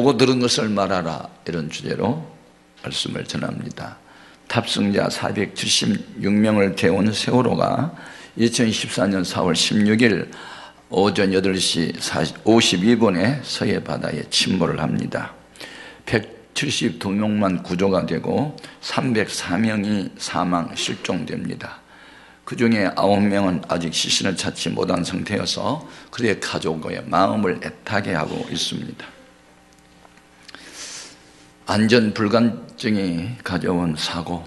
보고 들은 것을 말하라, 이런 주제로 말씀을 전합니다. 탑승자 476명을 태운 세월호가 2014년 4월 16일 오전 8시 52분에 서해 바다에 침몰을 합니다. 172명만 구조가 되고 304명이 사망 실종됩니다. 그 중에 9명은 아직 시신을 찾지 못한 상태여서 그들의 가족의 마음을 애타게 하고 있습니다. 안전 불감증이 가져온 사고,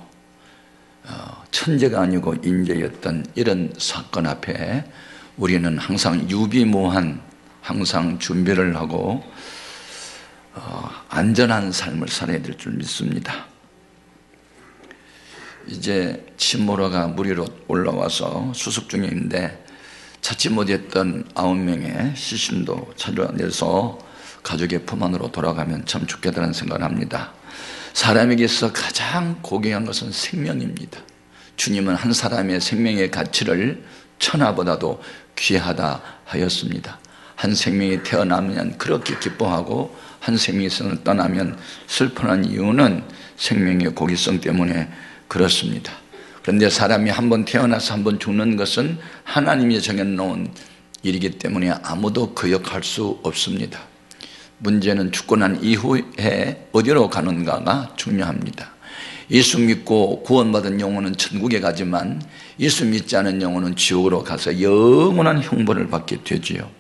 천재가 아니고 인재였던 이런 사건 앞에 우리는 항상 유비무한, 항상 준비를 하고 안전한 삶을 살아야 될 줄 믿습니다. 이제 침몰호가 물 위로 올라와서 수습 중인데 찾지 못했던 9명의 시신도 찾아내서 가족의 품 안으로 돌아가면 참 좋겠다는 생각을 합니다. 사람에게서 가장 고귀한 것은 생명입니다. 주님은 한 사람의 생명의 가치를 천하보다도 귀하다 하였습니다. 한 생명이 태어나면 그렇게 기뻐하고 한 생명이 떠나면 슬퍼하는 이유는 생명의 고귀성 때문에 그렇습니다. 그런데 사람이 한번 태어나서 한번 죽는 것은 하나님이 정해놓은 일이기 때문에 아무도 거역할 수 없습니다. 문제는 죽고 난 이후에 어디로 가는가가 중요합니다. 예수 믿고 구원받은 영혼은 천국에 가지만 예수 믿지 않은 영혼은 지옥으로 가서 영원한 형벌을 받게 되지요.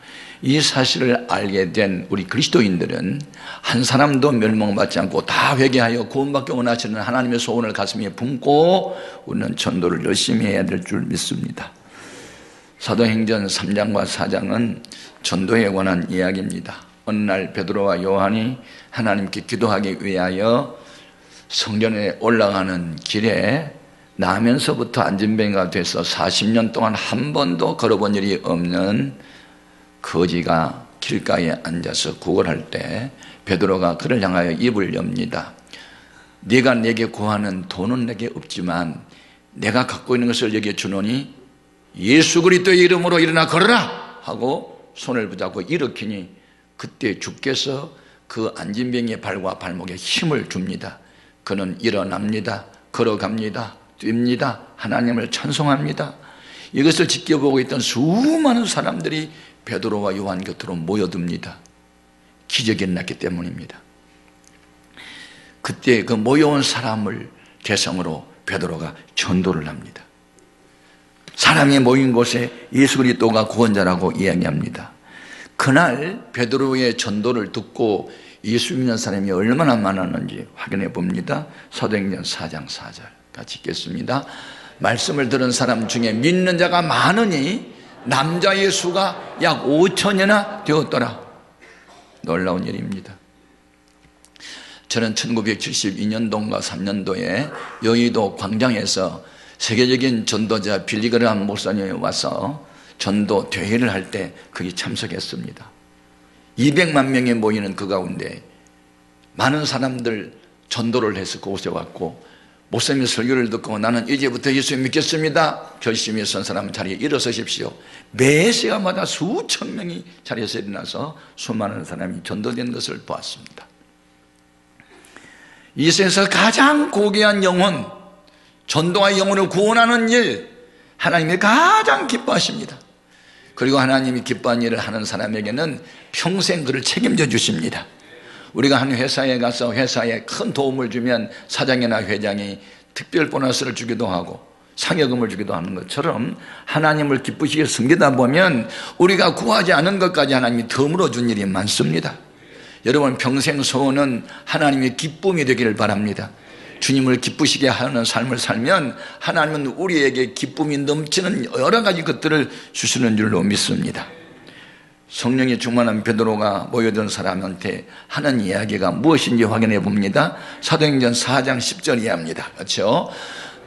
이 사실을 알게 된 우리 그리스도인들은 한 사람도 멸망받지 않고 다 회개하여 구원받기 원하시는 하나님의 소원을 가슴에 품고 우리는 전도를 열심히 해야 될 줄 믿습니다. 사도행전 3장과 4장은 전도에 관한 이야기입니다. 어느 날 베드로와 요한이 하나님께 기도하기 위하여 성전에 올라가는 길에 나면서부터 안진뱅이가 돼서 40년 동안 한 번도 걸어본 일이 없는 거지가 길가에 앉아서 구걸할 때 베드로가 그를 향하여 입을 엽니다. 네가 내게 구하는 돈은 내게 없지만 내가 갖고 있는 것을 여기에 주노니 예수 그리스도의 이름으로 일어나 걸어라 하고 손을 붙잡고 일으키니 그때 주께서 그 안진뱅이의 발과 발목에 힘을 줍니다. 그는 일어납니다. 걸어갑니다. 뜁니다. 하나님을 찬송합니다. 이것을 지켜보고 있던 수많은 사람들이 베드로와 요한 곁으로 모여듭니다. 기적이 일어났기 때문입니다. 그때 그 모여온 사람을 대상으로 베드로가 전도를 합니다. 사람이 모인 곳에 예수 그리스도가 구원자라고 이야기합니다. 그날 베드로의 전도를 듣고 예수 믿는 사람이 얼마나 많았는지 확인해 봅니다. 사도행전 4장 4절 같이 읽겠습니다. 말씀을 들은 사람 중에 믿는 자가 많으니 남자의 수가 약 5천여나 되었더라. 놀라운 일입니다. 저는 1972년도인가 3년도에 여의도 광장에서 세계적인 전도자 빌리그람 목사님이 와서 전도 대회를 할 때 거기 참석했습니다. 200만 명이 모이는 그 가운데 많은 사람들 전도를 해서 그곳에 왔고 목사님의 설교를 듣고 나는 이제부터 예수 믿겠습니다 결심이 선 사람은 자리에 일어서십시오. 매 시간마다 수천 명이 자리에서 일어나서 수많은 사람이 전도된 것을 보았습니다. 이 세상에서 가장 고귀한 영혼, 전도와 영혼을 구원하는 일, 하나님이 가장 기뻐하십니다. 그리고 하나님이 기뻐하는 일을 하는 사람에게는 평생 그를 책임져 주십니다. 우리가 한 회사에 가서 회사에 큰 도움을 주면 사장이나 회장이 특별 보너스를 주기도 하고 상여금을 주기도 하는 것처럼 하나님을 기쁘시게 섬기다 보면 우리가 구하지 않은 것까지 하나님이 덤으로 준 일이 많습니다. 여러분 평생 소원은 하나님의 기쁨이 되기를 바랍니다. 주님을 기쁘시게 하는 삶을 살면 하나님은 우리에게 기쁨이 넘치는 여러 가지 것들을 주시는 줄로 믿습니다. 성령이 충만한 베드로가 모여든 사람한테 하는 이야기가 무엇인지 확인해 봅니다. 사도행전 4장 10절 이하입니다. 그렇죠?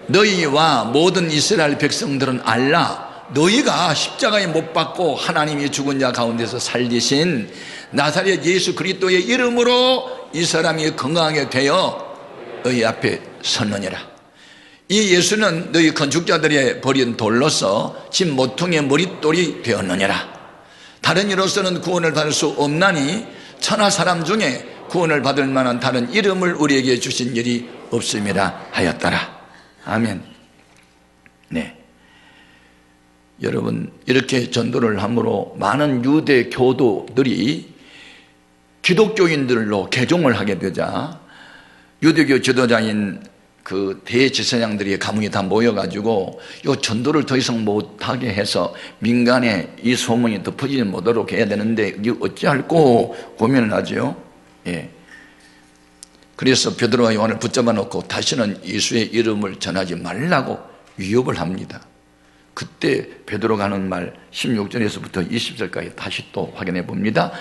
너희와 모든 이스라엘 백성들은 알라. 너희가 십자가에 못 박고 하나님이 죽은 자 가운데서 살리신 나사렛 예수 그리스도의 이름으로 이 사람이 건강하게 되어 너희 앞에 섰느니라. 이 예수는 너희 건축자들이 버린 돌로서 집 모퉁이의 머릿돌이 되었느니라. 다른 이로서는 구원을 받을 수 없나니 천하 사람 중에 구원을 받을 만한 다른 이름을 우리에게 주신 일이 없음이라 하였더라. 아멘. 네. 여러분, 이렇게 전도를 함으로 많은 유대 교도들이 기독교인들로 개종을 하게 되자 유대교 지도자인 그 대제사장들이 가문이 다 모여가지고 이 전도를 더 이상 못하게 해서 민간에 이 소문이 더 퍼지지 못하도록 해야 되는데 이게 어찌할꼬 고민을 하죠. 예. 그래서 베드로와 요한을 붙잡아 놓고 다시는 예수의 이름을 전하지 말라고 위협을 합니다. 그때 베드로가 하는 말 16절에서부터 20절까지 다시 또 확인해 봅니다.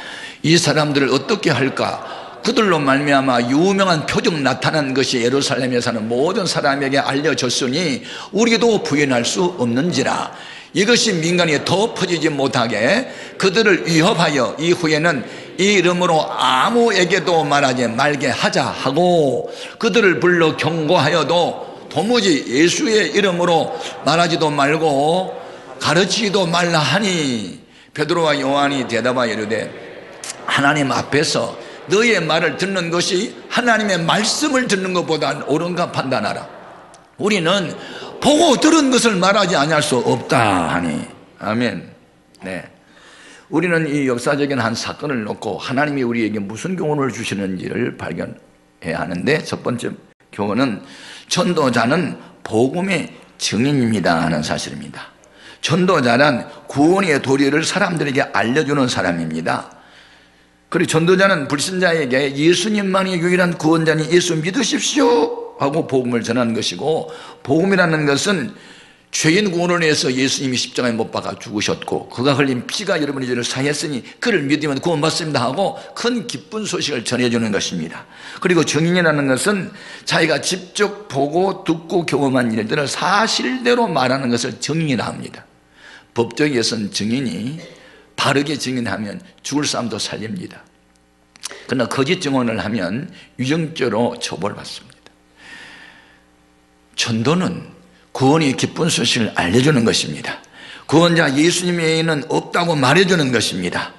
이 사람들을 어떻게 할까? 그들로 말미암아 유명한 표적 나타난 것이 예루살렘에 사는 모든 사람에게 알려졌으니 우리도 부인할 수 없는지라. 이것이 민간에 더 퍼지지 못하게 그들을 위협하여 이후에는 이 이름으로 아무에게도 말하지 말게 하자 하고 그들을 불러 경고하여도 도무지 예수의 이름으로 말하지도 말고 가르치지도 말라 하니 베드로와 요한이 대답하여 이르되 하나님 앞에서 너의 말을 듣는 것이 하나님의 말씀을 듣는 것보다 옳은가 판단하라. 우리는 보고 들은 것을 말하지 아니할 수 없다 하니. 아멘. 네. 우리는 이 역사적인 한 사건을 놓고 하나님이 우리에게 무슨 교훈을 주시는지를 발견해야 하는데, 첫 번째 교훈은 전도자는 복음의 증인입니다 하는 사실입니다. 전도자는 구원의 도리를 사람들에게 알려주는 사람입니다. 그리고 전도자는 불신자에게 예수님만이 유일한 구원자니 예수 믿으십시오 하고 복음을 전하는 것이고, 복음이라는 것은 죄인 구원을 위해서 예수님이 십자가에 못 박아 죽으셨고 그가 흘린 피가 여러분의 죄를 사했으니 그를 믿으면 구원받습니다 하고 큰 기쁜 소식을 전해주는 것입니다. 그리고 증인이라는 것은 자기가 직접 보고 듣고 경험한 일들을 사실대로 말하는 것을 증인이라 합니다. 법정에서는 증인이 바르게 증인하면 죽을 사람도 살립니다. 그러나 거짓 증언을 하면 유정죄로 처벌받습니다. 전도는 구원의 기쁜 소식을 알려주는 것입니다. 구원자 예수님 외에는 없다고 말해주는 것입니다.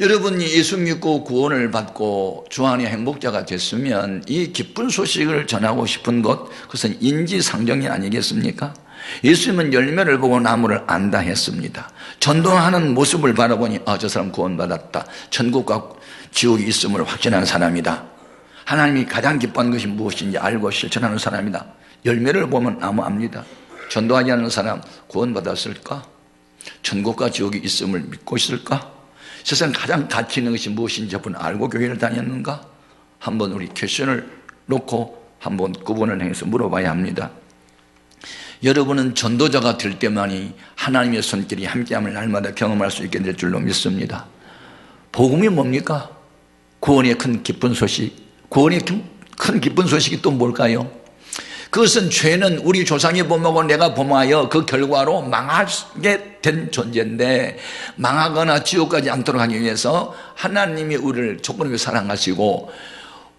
여러분이 예수 믿고 구원을 받고 주 안의 행복자가 됐으면 이 기쁜 소식을 전하고 싶은 것, 그것은 인지상정이 아니겠습니까? 예수님은 열매를 보고 나무를 안다 했습니다. 전도하는 모습을 바라보니 저 사람 구원받았다, 천국과 지옥이 있음을 확신한 사람이다, 하나님이 가장 기뻐하는 것이 무엇인지 알고 실천하는 사람이다. 열매를 보면 나무 압니다. 전도하지 않는 사람 구원받았을까? 천국과 지옥이 있음을 믿고 있을까? 세상 가장 가치 있는 것이 무엇인지 저분 알고 교회를 다녔는가? 한번 우리 퀘션을 놓고 한번 구분을 해서 물어봐야 합니다. 여러분은 전도자가 될 때만이 하나님의 손길이 함께함을 날마다 경험할 수 있게 될 줄로 믿습니다. 복음이 뭡니까? 구원의 큰 기쁜 소식. 구원의 큰 기쁜 소식이 또 뭘까요? 그것은 죄는 우리 조상이 범하고 내가 범하여 그 결과로 망하게 된 존재인데, 망하거나 지옥 가지 않도록 하기 위해서 하나님이 우리를 조건없이 사랑하시고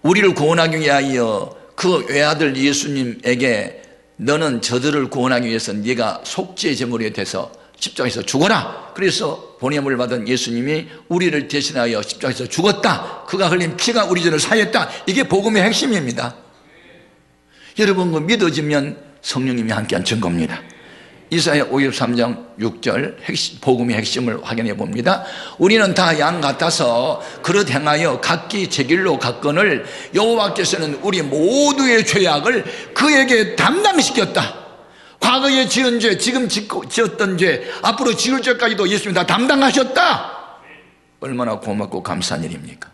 우리를 구원하기 위하여 그 외아들 예수님에게 너는 저들을 구원하기 위해서 네가 속죄의 제물이 돼서 십자가에서 죽어라. 그래서 보냄을 받은 예수님이 우리를 대신하여 십자가에서 죽었다. 그가 흘린 피가 우리 죄를 사했다. 이게 복음의 핵심입니다. 여러분, 그 믿어지면 성령님이 함께한 증거입니다. 이사야 53장 6절 복음의 핵심을 확인해 봅니다. 우리는 다 양 같아서 그릇 행하여 각기 제 길로 갔거늘 여호와께서는 우리 모두의 죄악을 그에게 담당시켰다. 과거에 지은 죄, 지금 지었던 죄, 앞으로 지을 죄까지도 예수님이 다 담당하셨다. 얼마나 고맙고 감사한 일입니까?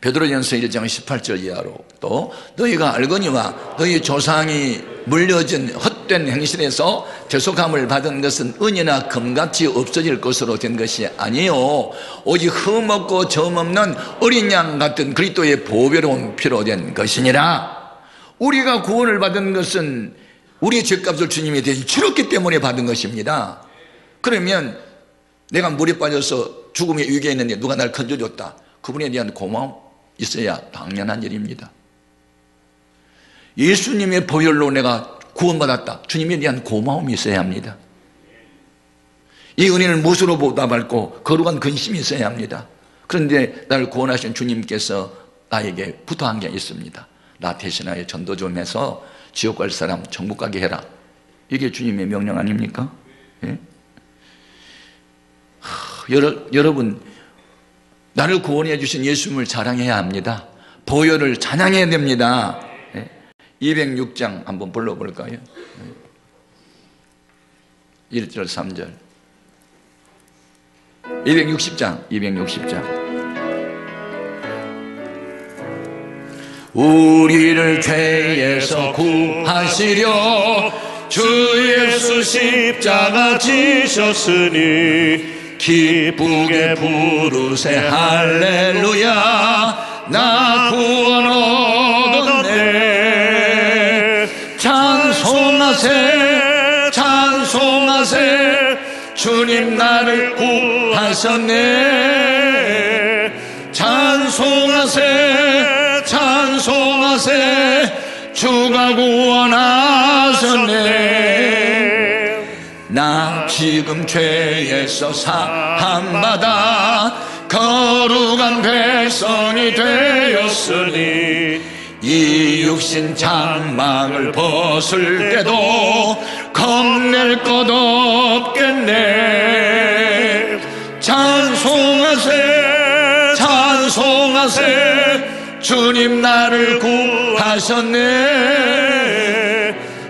베드로전서 1장 18절 이하로 또 너희가 알거니와 너희 조상이 물려진 헛된 행실에서 대속함을 받은 것은 은이나 금같이 없어질 것으로 된 것이 아니요 오직 흠없고 점없는 어린 양 같은 그리스도의 보배로운 피로 된 것이니라. 우리가 구원을 받은 것은 우리의 죄값을 주님이 대신 치렀기 때문에 받은 것입니다. 그러면 내가 물에 빠져서 죽음의 위기에 있는데 누가 날 건져줬다, 그분에 대한 고마움 있어야 당연한 일입니다. 예수님의 보혈로 내가 구원받았다, 주님에 대한 고마움이 있어야 합니다. 이 은혜를 무엇으로 보답할고 거룩한 근심이 있어야 합니다. 그런데 나를 구원하신 주님께서 나에게 부탁한 게 있습니다. 나 대신하여 전도 좀 해서 지옥 갈 사람 천국 가게 해라. 이게 주님의 명령 아닙니까? 예? 여러분, 나를 구원해 주신 예수님을 자랑해야 합니다. 보혈을 찬양해야 됩니다. 206장 한번 불러볼까요? 1절 3절 260장 우리를 죄에서 구하시려 주 예수 십자가 지셨으니 기쁘게 부르세 할렐루야 나 구원 얻었네. 찬송하세 찬송하세 주님 나를 구하셨네. 찬송하세 찬송하세 주가 구원하셨네. 나 지금 죄에서 사함받아 거룩한 백성이 되었으니 이 육신 장막을 벗을 때도 겁낼 것 없겠네. 찬송하세 찬송하세 주님 나를 구하셨네.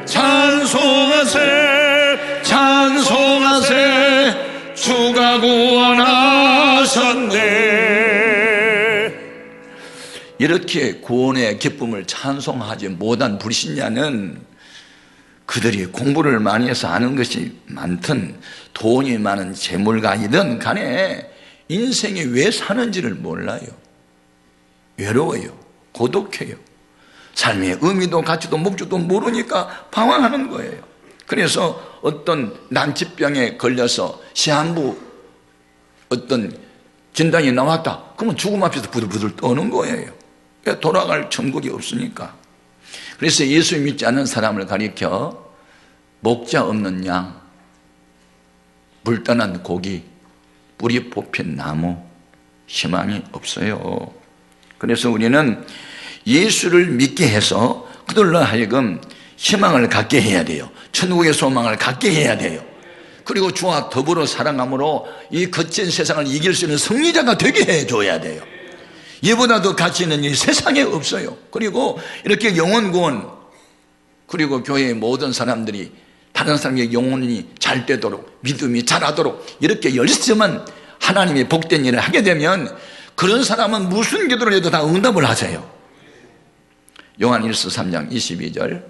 찬송하세 찬송하세 주가 구원하셨네. 이렇게 구원의 기쁨을 찬송하지 못한 불신자는 그들이 공부를 많이 해서 아는 것이 많든 돈이 많은 재물가이든 간에 인생이 왜 사는지를 몰라요. 외로워요. 고독해요. 삶의 의미도 가치도 목적도 모르니까 방황하는 거예요. 그래서 어떤 난치병에 걸려서 시한부 어떤 진단이 나왔다. 그러면 죽음 앞에서 부들부들 떠는 거예요. 돌아갈 천국이 없으니까. 그래서 예수 믿지 않는 사람을 가리켜 목자 없는 양, 물 떠난 고기, 뿌리 뽑힌 나무, 희망이 없어요. 그래서 우리는 예수를 믿게 해서 그들로 하여금 희망을 갖게 해야 돼요. 천국의 소망을 갖게 해야 돼요. 그리고 주와 더불어 살아감으로 이 거친 세상을 이길 수 있는 승리자가 되게 해줘야 돼요. 이보다 더 가치 있는 이 세상에 없어요. 그리고 이렇게 영혼 구원, 그리고 교회의 모든 사람들이 다른 사람의 영혼이 잘 되도록, 믿음이 자라도록 이렇게 열심한 하나님의 복된 일을 하게 되면 그런 사람은 무슨 기도를 해도 다 응답을 하세요. 요한일서 3장 22절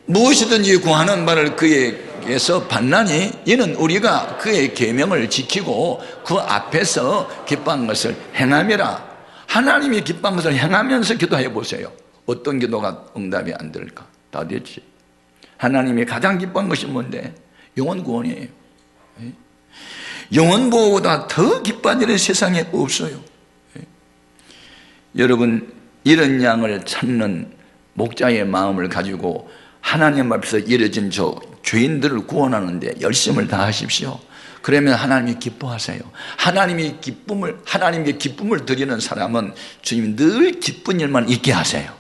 무엇이든지 구하는 바를 그에게서 받나니 이는 우리가 그의 계명을 지키고 그 앞에서 기뻐한 것을 행함이라. 하나님이 기뻐한 것을 행하면서 기도해 보세요. 어떤 기도가 응답이 안 될까? 다 됐지. 하나님이 가장 기뻐한 것이 뭔데? 영혼 구원이에요. 영혼 보호보다 더 기뻐한 일은 세상에 없어요. 여러분, 이런 양을 찾는 목자의 마음을 가지고 하나님 앞에서 이뤄진 저 죄인들을 구원하는데 열심을 다하십시오. 그러면 하나님이 기뻐하세요. 하나님께 기쁨을 드리는 사람은 주님이 늘 기쁜 일만 있게 하세요.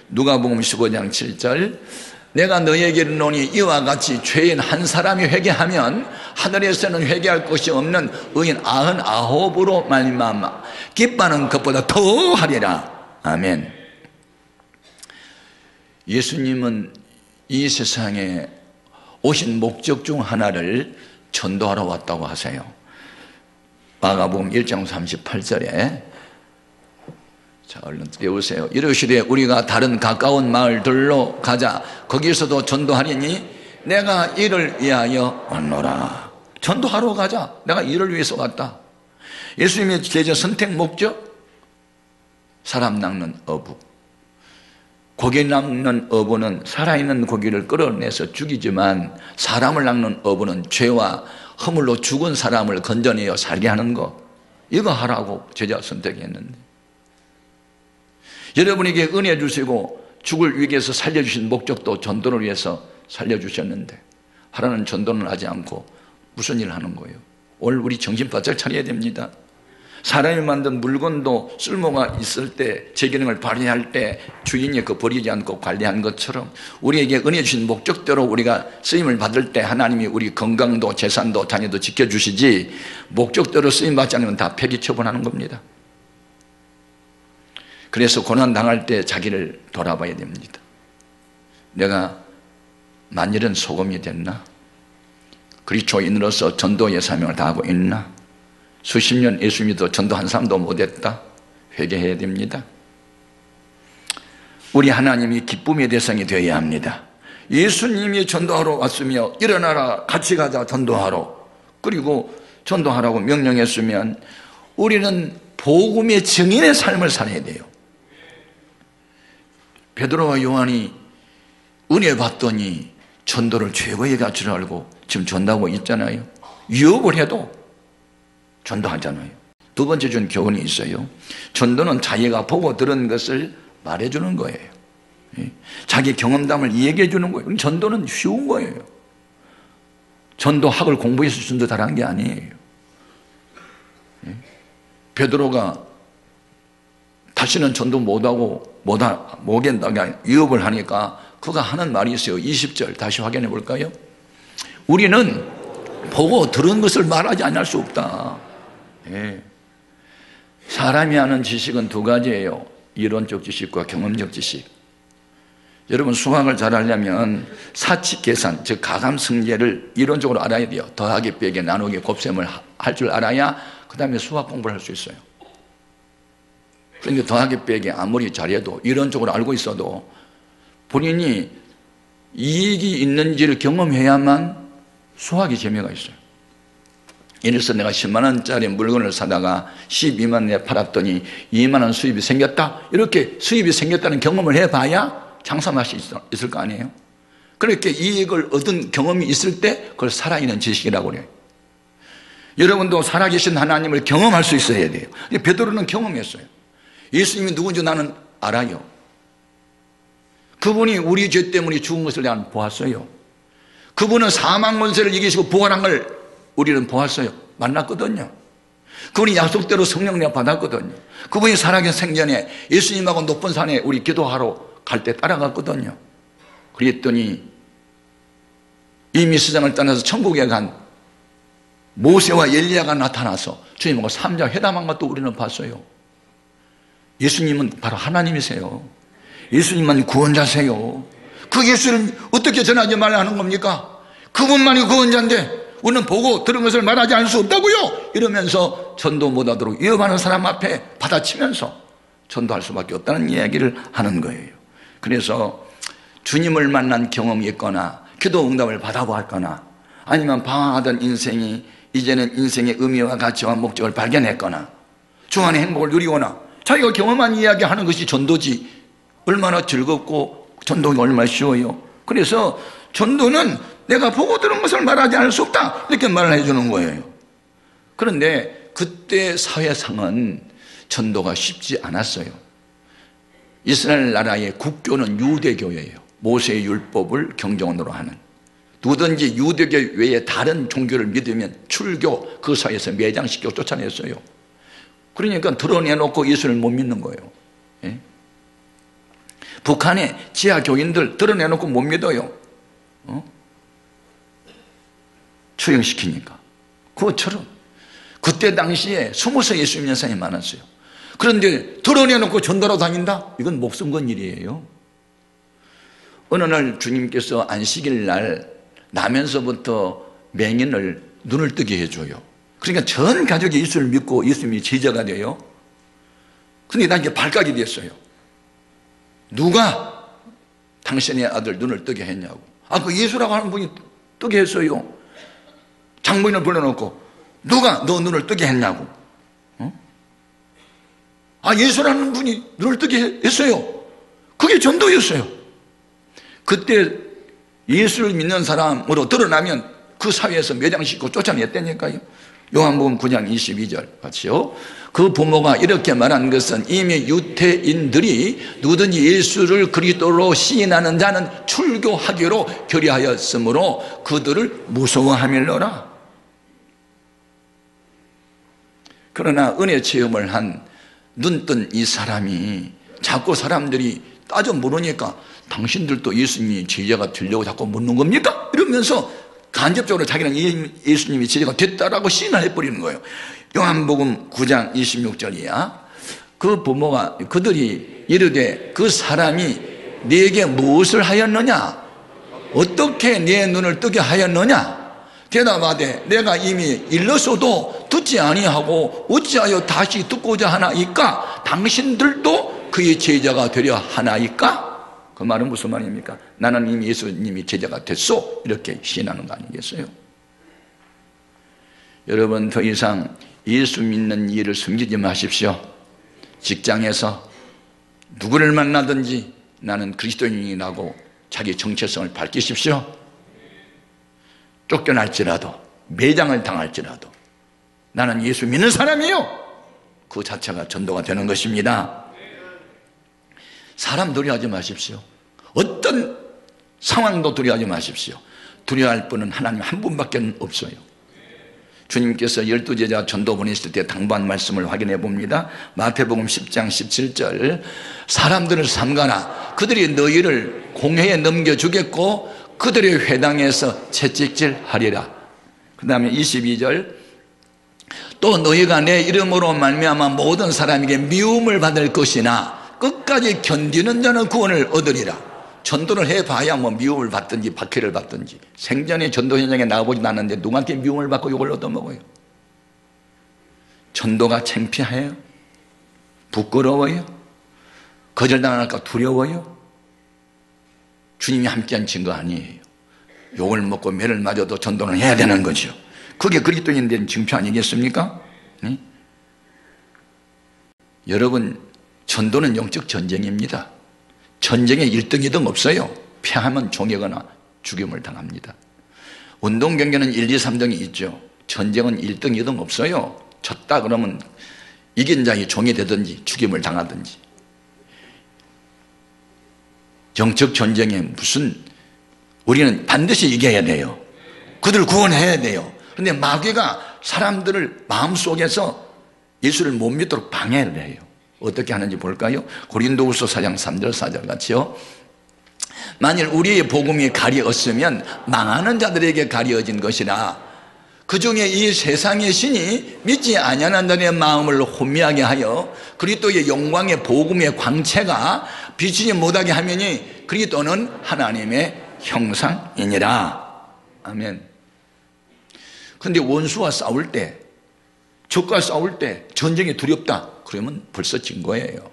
누가복음 15장 7절 내가 너에게 이르노니 이와 같이 죄인 한 사람이 회개하면 하늘에서는 회개할 것이 없는 의인 99으로 말미암아 기뻐하는 것보다 더 하리라. 아멘. 예수님은 이 세상에 오신 목적 중 하나를 전도하러 왔다고 하세요. 마가복음 1장 38절에 자, 얼른 띄우세요. 이르시되 우리가 다른 가까운 마을들로 가자. 거기서도 전도하리니 내가 이를 위하여 왔노라. 전도하러 가자. 내가 이를 위해서 왔다. 예수님의 제자 선택 목적? 사람 낚는 어부. 고기 낚는 어부는 살아있는 고기를 끌어내서 죽이지만 사람을 낚는 어부는 죄와 허물로 죽은 사람을 건져내어 살게 하는 거, 이거 하라고 제자 선택했는데, 여러분에게 은혜 주시고 죽을 위기에서 살려주신 목적도 전도를 위해서 살려주셨는데 하나는 전도는 하지 않고 무슨 일을 하는 거예요? 오늘 우리 정신 바짝 차려야 됩니다. 사람이 만든 물건도 쓸모가 있을 때, 제 기능을 발휘할 때 주인이 그 버리지 않고 관리한 것처럼 우리에게 은혜 주신 목적대로 우리가 쓰임을 받을 때 하나님이 우리 건강도 재산도 자녀도 지켜주시지, 목적대로 쓰임 받지 않으면 다 폐기 처분하는 겁니다. 그래서 고난 당할 때 자기를 돌아봐야 됩니다. 내가 만일은 소금이 됐나? 그리스도인으로서 전도의 사명을 다하고 있나? 수십 년 예수 믿어 전도한 사람도 못했다? 회개해야 됩니다. 우리 하나님이 기쁨의 대상이 되어야 합니다. 예수님이 전도하러 왔으며 일어나라 같이 가자 전도하러, 그리고 전도하라고 명령했으면 우리는 복음의 증인의 삶을 살아야 돼요. 베드로와 요한이 은혜 받더니 전도를 최고의 가치로 알고 지금 전도하고 있잖아요. 유업을 해도 전도하잖아요. 두 번째 준 교훈이 있어요. 전도는 자기가 보고 들은 것을 말해주는 거예요. 자기 경험담을 얘기해 주는 거예요. 전도는 쉬운 거예요. 전도학을 공부해서 전도 잘한 게 아니에요. 베드로가 다시는 전도 못하고 못한다고 위협을 하니까 그가 하는 말이 있어요. 20절 다시 확인해 볼까요? 우리는 보고 들은 것을 말하지 않을 수 없다. 사람이 하는 지식은 두 가지예요. 이론적 지식과 경험적 지식. 여러분, 수학을 잘 하려면 사칙 계산, 즉 가감승제를 이론적으로 알아야 돼요. 더하기 빼기 나누기 곱셈을 할 줄 알아야 그 다음에 수학 공부를 할 수 있어요. 그런데 더하기 빼기 아무리 잘해도 이론적으로 알고 있어도 본인이 이익이 있는지를 경험해야만 수학이 재미가 있어요. 예를 들어서 내가 10만 원짜리 물건을 사다가 12만 원에 팔았더니 2만 원 수입이 생겼다, 이렇게 수입이 생겼다는 경험을 해봐야 장사 맛이 있을 거 아니에요. 그렇게 이익을 얻은 경험이 있을 때 그걸 살아있는 지식이라고 그래요. 여러분도 살아계신 하나님을 경험할 수 있어야 돼요. 베드로는 경험했어요. 예수님이 누군지 나는 알아요. 그분이 우리 죄 때문에 죽은 것을 나는 보았어요. 그분은 사망 권세를 이기시고 부활한 걸 우리는 보았어요. 만났거든요. 그분이 약속대로 성령 내가 받았거든요. 그분이 살아계신 생전에 예수님하고 높은 산에 우리 기도하러 갈 때 따라갔거든요. 그랬더니 이미 세상을 떠나서 천국에 간 모세와 엘리야가 나타나서 주님하고 삼자 회담한 것도 우리는 봤어요. 예수님은 바로 하나님이세요. 예수님만 구원자세요. 그 예수를 어떻게 전하지 말라 하는 겁니까? 그분만이 구원자인데 우리는 보고 들은 것을 말하지 않을 수 없다고요. 이러면서 전도 못하도록 위협하는 사람 앞에 받아치면서 전도할 수밖에 없다는 이야기를 하는 거예요. 그래서 주님을 만난 경험이 있거나 기도 응답을 받아보았거나 아니면 방황하던 인생이 이제는 인생의 의미와 가치와 목적을 발견했거나 중간에 행복을 누리거나 자기가 경험한 이야기 하는 것이 전도지, 얼마나 즐겁고 전도가 얼마나 쉬워요. 그래서 전도는 내가 보고 들은 것을 말하지 않을 수 없다, 이렇게 말을 해주는 거예요. 그런데 그때 사회상은 전도가 쉽지 않았어요. 이스라엘 나라의 국교는 유대교예요. 모세의 율법을 경전으로 하는. 누구든지 유대교 외에 다른 종교를 믿으면 출교, 그 사회에서 매장시켜 쫓아냈어요. 그러니까 드러내놓고 예수를 못 믿는 거예요. 예? 북한의 지하 교인들 드러내놓고 못 믿어요. 추영시키니까. 그것처럼 그때 당시에 숨어서 예수 믿는 사람이 많았어요. 그런데 드러내놓고 전도로 다닌다? 이건 목숨 건 일이에요. 어느 날 주님께서 안식일 날 나면서부터 맹인을 눈을 뜨게 해줘요. 그러니까 전 가족이 예수를 믿고 예수님이 제자가 돼요. 그런데 난 이제 발각이 됐어요. 누가 당신의 아들 눈을 뜨게 했냐고. 그 예수라고 하는 분이 뜨게 했어요. 장모인을 불러놓고 누가 너 눈을 뜨게 했냐고. 예수라는 분이 눈을 뜨게 했어요. 그게 전도였어요. 그때 예수를 믿는 사람으로 드러나면 그 사회에서 매장시키고 쫓아냈다니까요. 요한복음 9장 22절 같이요. 그 부모가 이렇게 말한 것은 이미 유태인들이 누구든지 예수를 그리스도로 시인하는 자는 출교하기로 결의하였으므로 그들을 무서워함일러라. 그러나 은혜 체험을 한 눈뜬 이 사람이 자꾸 사람들이 따져 물으니까 당신들도 예수님이 제자가 되려고 자꾸 묻는 겁니까? 이러면서 간접적으로 자기는 예수님이 제자가 됐다라고 시인을 해버리는 거예요. 요한복음 9장 26절이야. 그 부모가 그들이 이르되 그 사람이 네게 무엇을 하였느냐? 어떻게 네 눈을 뜨게 하였느냐? 대답하되 내가 이미 일렀어도 듣지 아니하고 어찌하여 다시 듣고자 하나이까? 당신들도 그의 제자가 되려 하나이까? 그 말은 무슨 말입니까? 나는 이미 예수님이 제자가 됐소, 이렇게 시인하는 거 아니겠어요? 여러분, 더 이상 예수 믿는 일을 숨기지 마십시오. 직장에서 누구를 만나든지 나는 그리스도인이라고 자기 정체성을 밝히십시오. 쫓겨날지라도, 매장을 당할지라도 나는 예수 믿는 사람이요, 그 자체가 전도가 되는 것입니다. 사람 두려워하지 마십시오. 어떤 상황도 두려워하지 마십시오. 두려워할 분은 하나님 한 분밖에 없어요. 주님께서 12제자 전도 보내실 때 당부한 말씀을 확인해 봅니다. 마태복음 10장 17절, 사람들을 삼가라. 그들이 너희를 공회에 넘겨주겠고 그들의 회당에서 채찍질하리라. 그 다음에 22절, 또 너희가 내 이름으로 말미암아 모든 사람에게 미움을 받을 것이나 끝까지 견디는 자는 구원을 얻으리라. 전도를 해봐야 뭐 미움을 받든지 박해를 받든지, 생전에 전도 현장에 나가보지도 않았는데 누구한테 미움을 받고 욕을 얻어먹어요? 전도가 창피해요? 부끄러워요? 거절당할까 두려워요? 주님이 함께한 증거 아니에요. 욕을 먹고 매를 맞아도 전도는 해야 되는 거죠. 그게 그리스도인에 대한 증표 아니겠습니까? 네? 여러분, 전도는 영적 전쟁입니다. 전쟁에 1등, 2등 없어요. 패하면 종이거나 죽임을 당합니다. 운동 경기는 1, 2, 3등이 있죠. 전쟁은 1등, 2등 없어요. 졌다 그러면 이긴 자의 종이 되든지 죽임을 당하든지. 영적 전쟁에 우리는 반드시 이겨야 돼요. 그들을 구원해야 돼요. 그런데 마귀가 사람들을 마음속에서 예수를 못 믿도록 방해를 해요. 어떻게 하는지 볼까요? 고린도후서 4장 3절 4절 같이요. 만일 우리의 복음이 가려졌으면 망하는 자들에게 가려진 것이라. 그 중에 이 세상의 신이 믿지 아니하는 자의 마음을 혼미하게 하여 그리스도의 영광의 복음의 광채가 비치지 못하게 하면이 그리스도는 하나님의 형상이니라. 아멘. 그런데 원수와 싸울 때, 적과 싸울 때 전쟁이 두렵다 그러면 벌써 진 거예요.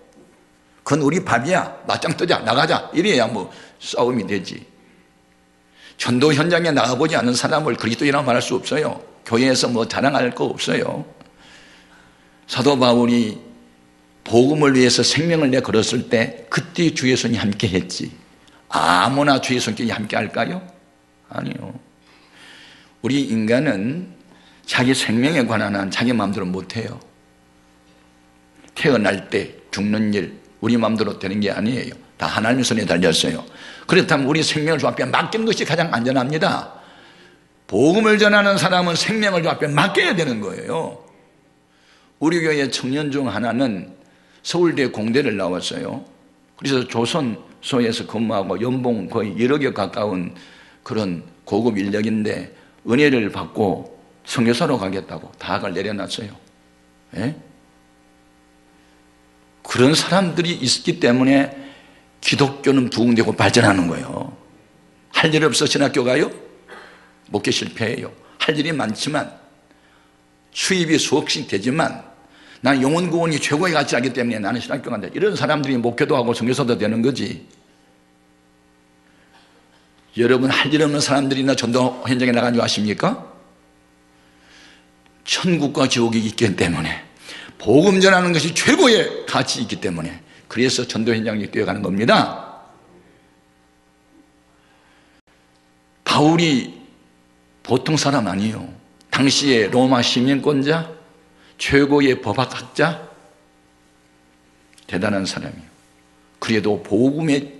그건 우리 밥이야, 맞짱 뜨자, 나가자, 이래야 뭐 싸움이 되지. 전도 현장에 나가보지 않은 사람을 그리스도인이라고 말할 수 없어요. 교회에서 뭐 자랑할 거 없어요. 사도 바울이 복음을 위해서 생명을 내걸었을 때 그때 주의 손이 함께 했지. 아무나 주의 손길이 함께 할까요? 아니요. 우리 인간은 자기 생명에 관한 한 자기 마음대로 못해요. 태어날 때 죽는 일 우리 마음대로 되는 게 아니에요. 다 하나님의 손에 달렸어요. 그렇다면 우리 생명을 주 앞에 맡기는 것이 가장 안전합니다. 복음을 전하는 사람은 생명을 주 앞에 맡겨야 되는 거예요. 우리 교회 청년 중 하나는 서울대 공대를 나왔어요. 그래서 조선소에서 근무하고 연봉 거의 1억에 가까운 그런 고급 인력인데 은혜를 받고 선교사로 가겠다고 다학을 내려놨어요. 예? 그런 사람들이 있기 때문에 기독교는 부흥되고 발전하는 거예요. 할 일 없어 신학교 가요? 목회 실패해요. 할 일이 많지만 수입이 수억씩 되지만 난 영혼 구원이 최고의 가치이기 때문에 나는 신학교 간다. 이런 사람들이 목회도 하고 선교사도 되는 거지. 여러분, 할 일 없는 사람들이나 전도 현장에 나간 줄 아십니까? 천국과 지옥이 있기 때문에, 복음 전하는 것이 최고의 가치 있기 때문에, 그래서 전도 현장에 뛰어가는 겁니다. 바울이 보통 사람 아니에요. 당시의 로마 시민권자, 최고의 법학학자, 대단한 사람이에요. 그래도 복음의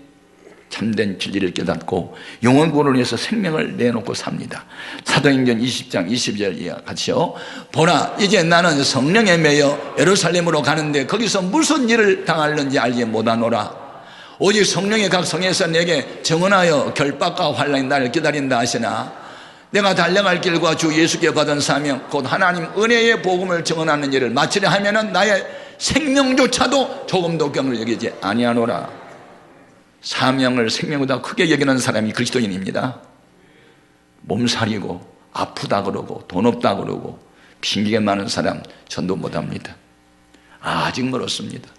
참된 진리를 깨닫고 영혼 구원을 위해서 생명을 내놓고 삽니다. 사도행전 20장 22절 이하 같이요. 보라, 이제 나는 성령에 매여 예루살렘으로 가는데 거기서 무슨 일을 당할는지 알지 못하노라. 오직 성령의 각 성에서 내게 증언하여 결박과 환난이 나를 기다린다 하시나 내가 달려갈 길과 주 예수께 받은 사명 곧 하나님 은혜의 복음을 증언하는 일을 마치려 하면은 나의 생명조차도 조금도 경을 여기지 아니하노라. 사명을 생명보다 크게 여기는 사람이 그리스도인입니다. 몸살이고 아프다 그러고 돈 없다 그러고 핑계가 많은 사람 전도 못합니다. 아직 멀었습니다.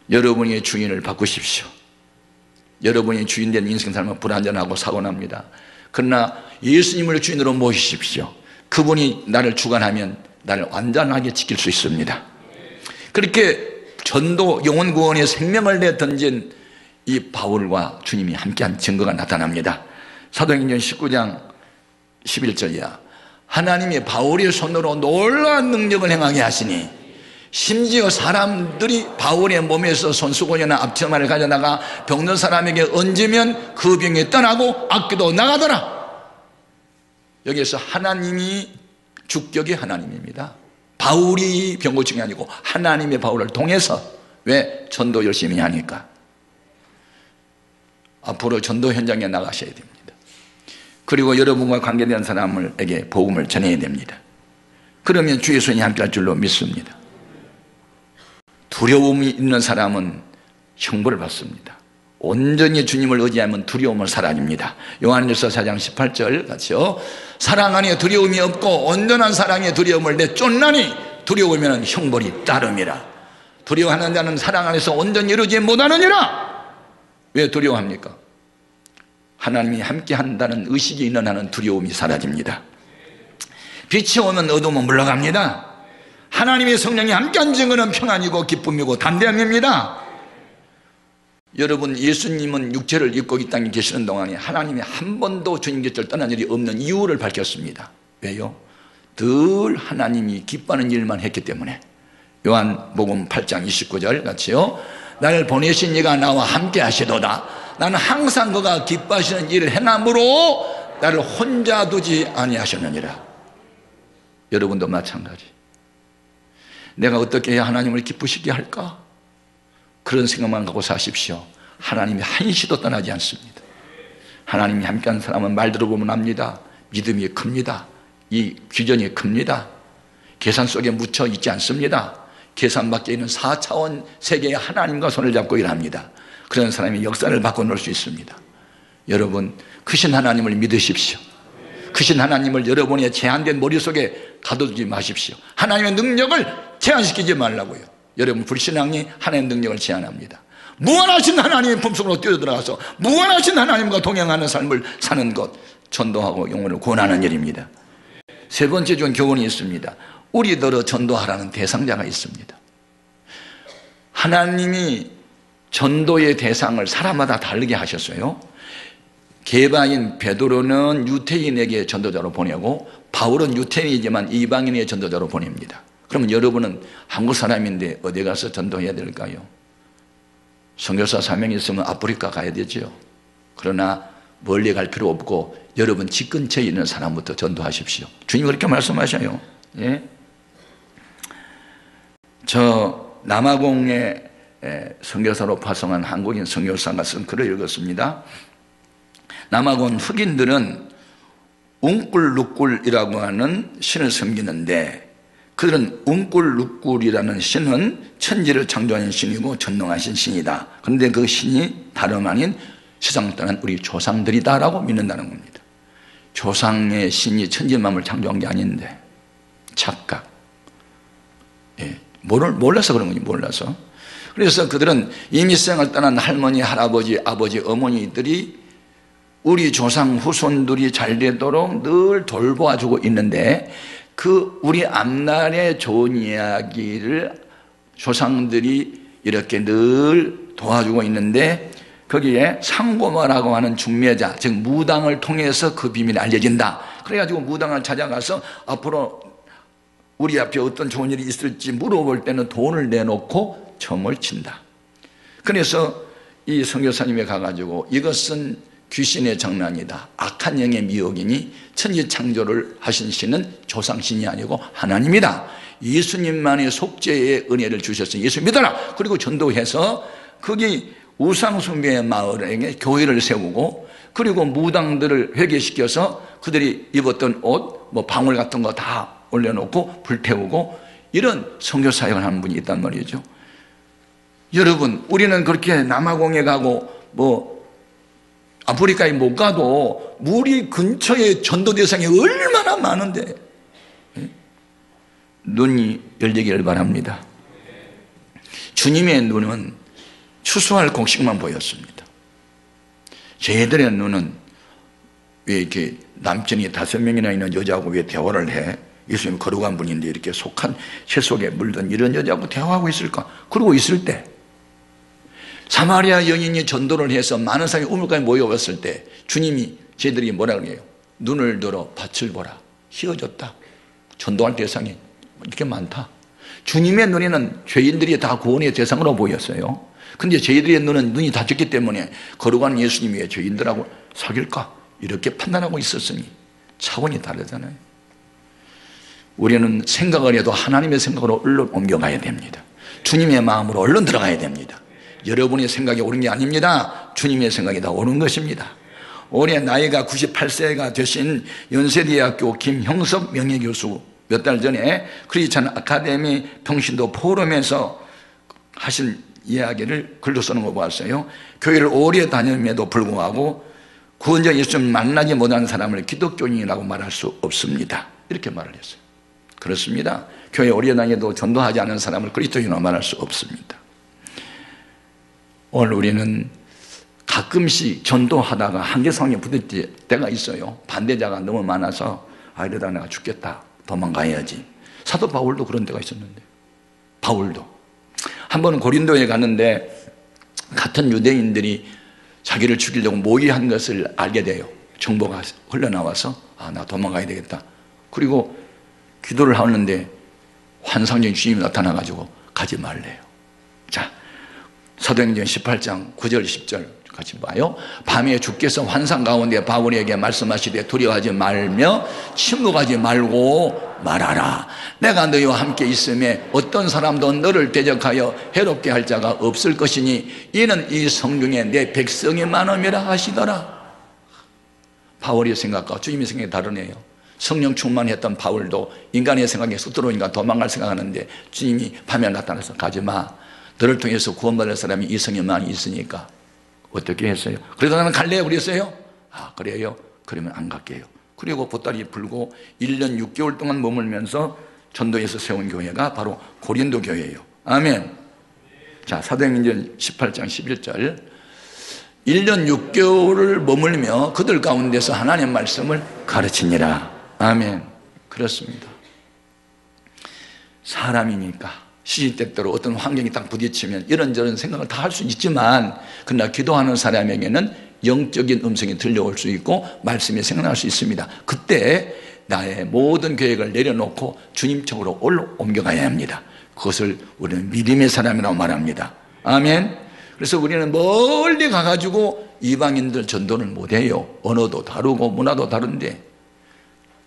여러분의 주인을 바꾸십시오. 여러분이 주인된 인생 삶은 불안전하고 사고납니다. 그러나 예수님을 주인으로 모시십시오. 그분이 나를 주관하면 나를 완전하게 지킬 수 있습니다. 그렇게 전도 영혼 구원에 생명을 내 던진 이 바울과 주님이 함께한 증거가 나타납니다. 사도행전 19장 11절 이하 하나님이 바울의 손으로 놀라운 능력을 행하게 하시니 심지어 사람들이 바울의 몸에서 손수건이나 앞치마를 가져다가 병든 사람에게 얹으면 그 병이 떠나고 악귀도 나가더라. 여기에서 하나님이 주격의 하나님입니다. 바울이 병 고침이 아니고 하나님의 바울을 통해서. 왜? 전도 열심히 하니까. 앞으로 전도 현장에 나가셔야 됩니다. 그리고 여러분과 관계된 사람에게 복음을 전해야 됩니다. 그러면 주의 손이 함께할 줄로 믿습니다. 두려움이 있는 사람은 형벌을 받습니다. 온전히 주님을 의지하면 두려움은 사라집니다. 요한일서 4장 18절 같이요. 사랑 안에 두려움이 없고 온전한 사랑의 두려움을 내쫓나니 두려우면 형벌이 따름이라. 두려워하는 자는 사랑 안에서 온전히 이루지 못하느니라. 왜 두려워합니까? 하나님이 함께 한다는 의식이 있는 한은 두려움이 사라집니다. 빛이 오면 어두움은 물러갑니다. 하나님의 성령이 함께한 증거는 평안이고 기쁨이고 담대함입니다. 여러분, 예수님은 육체를 입고 이 땅에 계시는 동안에 하나님이 한 번도 주님 곁을 떠난 일이 없는 이유를 밝혔습니다. 왜요? 늘 하나님이 기뻐하는 일만 했기 때문에. 요한복음 8장 29절 같이요. 나를 보내신 이가 나와 함께 하시도다. 나는 항상 그가 기뻐하시는 일을 행함으로 나를 혼자 두지 아니하셨느니라. 여러분도 마찬가지. 내가 어떻게 해야 하나님을 기쁘시게 할까? 그런 생각만 갖고 사십시오. 하나님이 한시도 떠나지 않습니다. 하나님이 함께한 사람은 말 들어보면 압니다. 믿음이 큽니다. 이 귀전이 큽니다. 계산 속에 묻혀 있지 않습니다. 계산 밖에 있는 4차원 세계의 하나님과 손을 잡고 일합니다. 그런 사람이 역사를 바꿔놓을 수 있습니다. 여러분, 크신 하나님을 믿으십시오. 크신 하나님을 여러분의 제한된 머릿속에 가둬두지 마십시오. 하나님의 능력을 제한시키지 말라고요. 여러분, 불신앙이 하나님의 능력을 제한합니다. 무한하신 하나님의 품속으로 뛰어들어가서 무한하신 하나님과 동행하는 삶을 사는 것, 전도하고 영혼을 구원하는 일입니다. 세 번째 중 교훈이 있습니다. 우리더러 전도하라는 대상자가 있습니다. 하나님이 전도의 대상을 사람마다 다르게 하셨어요. 개바인 베드로는 유태인에게 전도자로 보내고 바울은 유태인이지만 이방인의 전도자로 보냅니다. 그러면 여러분은 한국 사람인데 어디 가서 전도해야 될까요? 선교사 사명이 있으면 아프리카 가야 되죠. 그러나 멀리 갈 필요 없고 여러분 집 근처에 있는 사람부터 전도하십시오. 주님이 그렇게 말씀하셔요. 예? 저 남아공에 선교사로 파송한 한국인 선교사가 쓴 글을 읽었습니다. 남아공 흑인들은 웅꿀루꿀이라고 하는 신을 섬기는데 그들은 웅꿀루꿀이라는 신은 천지를 창조하는 신이고 전능하신 신이다. 그런데 그 신이 다름 아닌 세상 떠난 우리 조상들이다라고 믿는다는 겁니다. 조상의 신이 천지만물을 창조한 게 아닌데 착각. 몰라서 그런 거지, 몰라서. 그래서 그들은 이미 세상을 떠난 할머니, 할아버지, 아버지, 어머니들이 우리 조상 후손들이 잘 되도록 늘 돌보아주고 있는데 그 우리 앞날의 좋은 이야기를 조상들이 이렇게 늘 도와주고 있는데 거기에 상고마라고 하는 중매자, 즉 무당을 통해서 그 비밀이 알려진다. 그래가지고 무당을 찾아가서 앞으로 우리 앞에 어떤 좋은 일이 있을지 물어볼 때는 돈을 내놓고 점을 친다. 그래서 이 선교사님이 가가지고 이것은 귀신의 장난이다, 악한 영의 미혹이니 천지창조를 하신 신은 조상신이 아니고 하나님이다, 예수님만의 속죄의 은혜를 주셨으니 예수 믿어라. 그리고 전도해서 거기 우상숭배의 마을에 교회를 세우고, 그리고 무당들을 회개시켜서 그들이 입었던 옷, 뭐 방울 같은 거 다 올려놓고 불태우고, 이런 선교사역을 하는 분이 있단 말이죠. 여러분, 우리는 그렇게 남아공에 가고 뭐 아프리카에 못 가도 우리 근처에 전도 대상이 얼마나 많은데 눈이 열리기를 바랍니다. 주님의 눈은 추수할 곡식만 보였습니다. 저희들의 눈은 왜 이렇게 남편이 5명이나 있는 여자하고 왜 대화를 해? 예수님 거룩한 분인데 이렇게 속한 새 속에 물든 이런 여자하고 대화하고 있을까? 그러고 있을 때 사마리아 여인이 전도를 해서 많은 사람이 우물가에 모여왔을 때 주님이 저희들이 뭐라 그래요? 눈을 들어 밭을 보라, 휘어졌다. 전도할 대상이 이렇게 많다. 주님의 눈에는 죄인들이 다 구원의 대상으로 보였어요. 근데 저희들의 눈이 닫혔기 때문에 거룩한 예수님이 왜 죄인들하고 사귈까? 이렇게 판단하고 있었으니 차원이 다르잖아요. 우리는 생각을 해도 하나님의 생각으로 얼른 옮겨가야 됩니다. 주님의 마음으로 얼른 들어가야 됩니다. 여러분의 생각이 옳은 게 아닙니다. 주님의 생각이 다 옳은 것입니다. 올해 나이가 98세가 되신 연세대학교 김형섭 명예교수 몇 달 전에 크리스찬 아카데미 평신도 포럼에서 하신 이야기를 글로 쓰는 거 보았어요. 교회를 오래 다녔음에도 불구하고 구원자 예수님 만나지 못한 사람을 기독교인이라고 말할 수 없습니다. 이렇게 말을 했어요. 그렇습니다. 교회 오래 다녀도 전도하지 않은 사람을 그리스도인으로 말할 수 없습니다. 오늘 우리는 가끔씩 전도하다가 한계 상황에 부딪힐 때가 있어요. 반대자가 너무 많아서 이러다 내가 죽겠다, 도망가야지. 사도 바울도 그런 때가 있었는데, 바울도 한 번은 고린도에 갔는데 같은 유대인들이 자기를 죽이려고 모의한 것을 알게 돼요. 정보가 흘러나와서 나 도망가야 되겠다. 그리고 기도를 하는데 환상적인 주님이 나타나가지고 가지 말래요. 자, 사도행전 18장 9절 10절 같이 봐요. 밤에 주께서 환상 가운데 바울에게 말씀하시되 두려워하지 말며 침묵하지 말고 말하라. 내가 너희와 함께 있음에 어떤 사람도 너를 대적하여 해롭게 할 자가 없을 것이니 이는 이 성중에 내 백성이 많음이라 하시더라. 바울의 생각과 주님의 생각이 다르네요. 성령 충만했던 바울도 인간의 생각에 쑥 들어오니까 도망갈 생각하는데 주님이 밤에 나타나서 가지마, 너를 통해서 구원받을 사람이 이 성에 많이 있으니까. 어떻게 했어요? 그래도 나는 갈래요 그랬어요? 그래요? 그러면 안 갈게요. 그리고 보따리 풀고 1년 6개월 동안 머물면서 전도에서 세운 교회가 바로 고린도 교회예요. 아멘. 자, 사도행전 18장 11절 1년 6개월을 머물며 그들 가운데서 하나님의 말씀을 가르치니라. 아멘. 그렇습니다. 사람이니까 시시때때로 어떤 환경이 딱 부딪히면 이런저런 생각을 다 할 수 있지만, 그러나 기도하는 사람에게는 영적인 음성이 들려올 수 있고 말씀이 생각날 수 있습니다. 그때 나의 모든 계획을 내려놓고 주님 쪽으로 옮겨가야 합니다. 그것을 우리는 믿음의 사람이라고 말합니다. 아멘. 그래서 우리는 멀리 가가지고 이방인들 전도를 못해요. 언어도 다르고 문화도 다른데.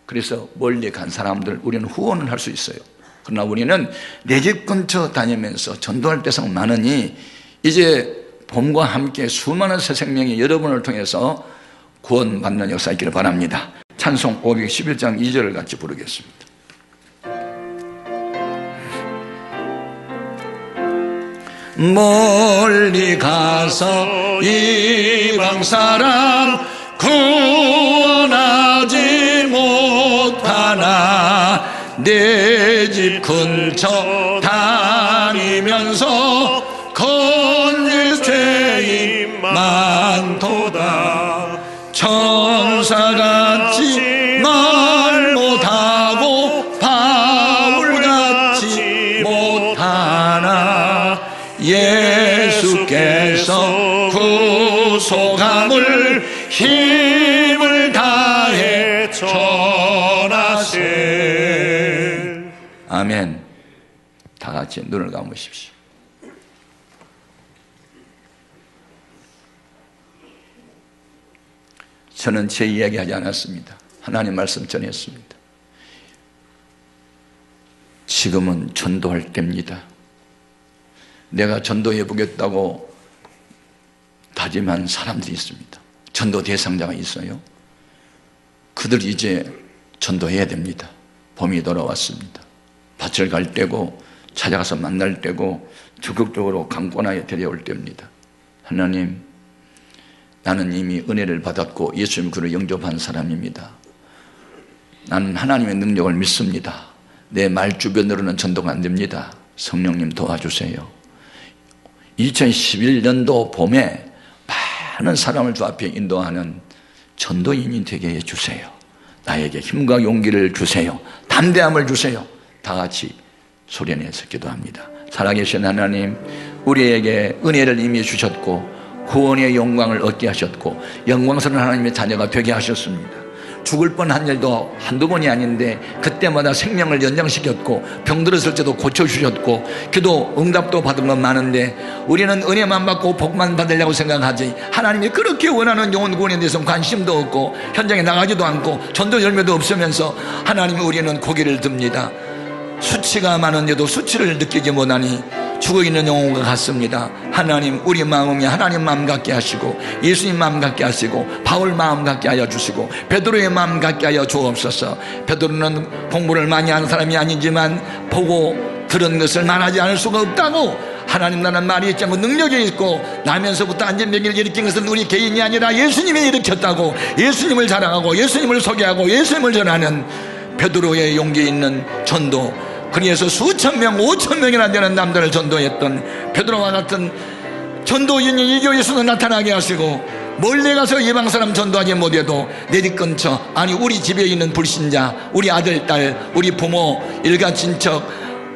그래서 멀리 간 사람들 우리는 후원을 할 수 있어요. 그러나 우리는 내 집 근처 다니면서 전도할 대상 많으니 이제 봄과 함께 수많은 새 생명이 여러분을 통해서 구원받는 역사 있기를 바랍니다. 찬송 511장 2절을 같이 부르겠습니다. 멀리 가서 이방 사람 구원하지 못하나 내 집 근처 다니면서 건질 죄인 많도다. 천사같이 말 못하고 바울같이 못하나 예수께서 구속함을 힘을 다해 전하세. 아멘. 다 같이 눈을 감으십시오. 저는 제 이야기 하지 않았습니다. 하나님 말씀 전했습니다. 지금은 전도할 때입니다. 내가 전도해 보겠다고 다짐한 사람들이 있습니다. 전도 대상자가 있어요. 그들 이제 전도해야 됩니다. 봄이 돌아왔습니다. 밭을 갈 때고 찾아가서 만날 때고 적극적으로 강권하여 데려올 때입니다. 하나님, 나는 이미 은혜를 받았고 예수님 그를 영접한 사람입니다. 나는 하나님의 능력을 믿습니다. 내 말 주변으로는 전도가 안 됩니다. 성령님 도와주세요. 2011년도 봄에 많은 사람을 주 앞에 인도하는 전도인이 되게 해주세요. 나에게 힘과 용기를 주세요. 담대함을 주세요. 다 같이 소리내서 기도합니다. 살아계신 하나님, 우리에게 은혜를 이미 주셨고 구원의 영광을 얻게 하셨고 영광스러운 하나님의 자녀가 되게 하셨습니다. 죽을 뻔한 일도 한두 번이 아닌데 그때마다 생명을 연장시켰고 병들었을 때도 고쳐주셨고 기도 응답도 받은 건 많은데 우리는 은혜만 받고 복만 받으려고 생각하지 하나님이 그렇게 원하는 영혼 구원에 대해서 관심도 없고 현장에 나가지도 않고 전도 열매도 없으면서 하나님이 우리는 고개를 듭니다. 수치가 많은데도 수치를 느끼지 못하니 죽어있는 영혼과 같습니다. 하나님, 우리 마음이 하나님 마음 같게 하시고 예수님 마음 같게 하시고 바울 마음 같게 하여 주시고 베드로의 마음 같게 하여 주옵소서. 베드로는 공부를 많이 하는 사람이 아니지만 보고 들은 것을 말하지 않을 수가 없다고 하나님 나라는 말이 있지 않고 능력이 있고 나면서부터 안전병기를 일으킨 것은 우리 개인이 아니라 예수님이 일으켰다고 예수님을 자랑하고 예수님을 소개하고 예수님을 전하는 베드로의 용기 있는 전도, 그래서 수천 명, 5천 명이나 되는 남들을 전도했던 베드로와 같은 전도인이 이 교회에서도 나타나게 하시고 멀리 가서 이방 사람 전도하지 못해도 내 집 근처, 아니 우리 집에 있는 불신자, 우리 아들, 딸, 우리 부모, 일가 친척,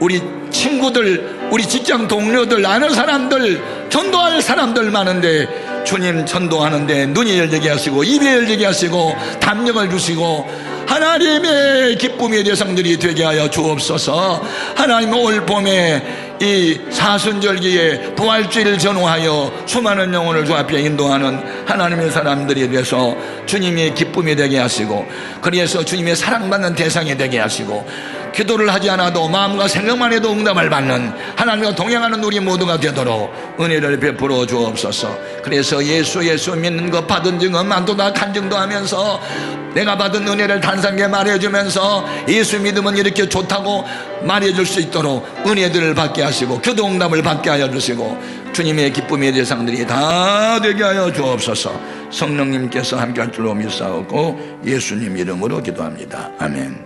우리 친구들, 우리 직장 동료들, 아는 사람들, 전도할 사람들 많은데 주님 전도하는데 눈이 열리게 하시고 입이 열리게 하시고 담력을 주시고 하나님의 기쁨의 대상들이 되게 하여 주옵소서. 하나님, 올 봄에 이 사순절기에 부활주의를 전후하여 수많은 영혼을 주 앞에 인도하는 하나님의 사람들이 돼서 주님의 기쁨이 되게 하시고 그래서 주님의 사랑받는 대상이 되게 하시고 기도를 하지 않아도 마음과 생각만 해도 응답을 받는 하나님과 동행하는 우리 모두가 되도록 은혜를 베풀어 주옵소서. 그래서 예수 믿는 것 받은 증언 만도다 간증도 하면서 내가 받은 은혜를 단상게 말해주면서 예수 믿으면 이렇게 좋다고 말해줄 수 있도록 은혜들을 받게 하시고 기도 응답을 받게 하여 주시고 주님의 기쁨의 대상들이 다 되게 하여 주옵소서. 성령님께서 함께할 줄로 믿사오고 예수님 이름으로 기도합니다. 아멘.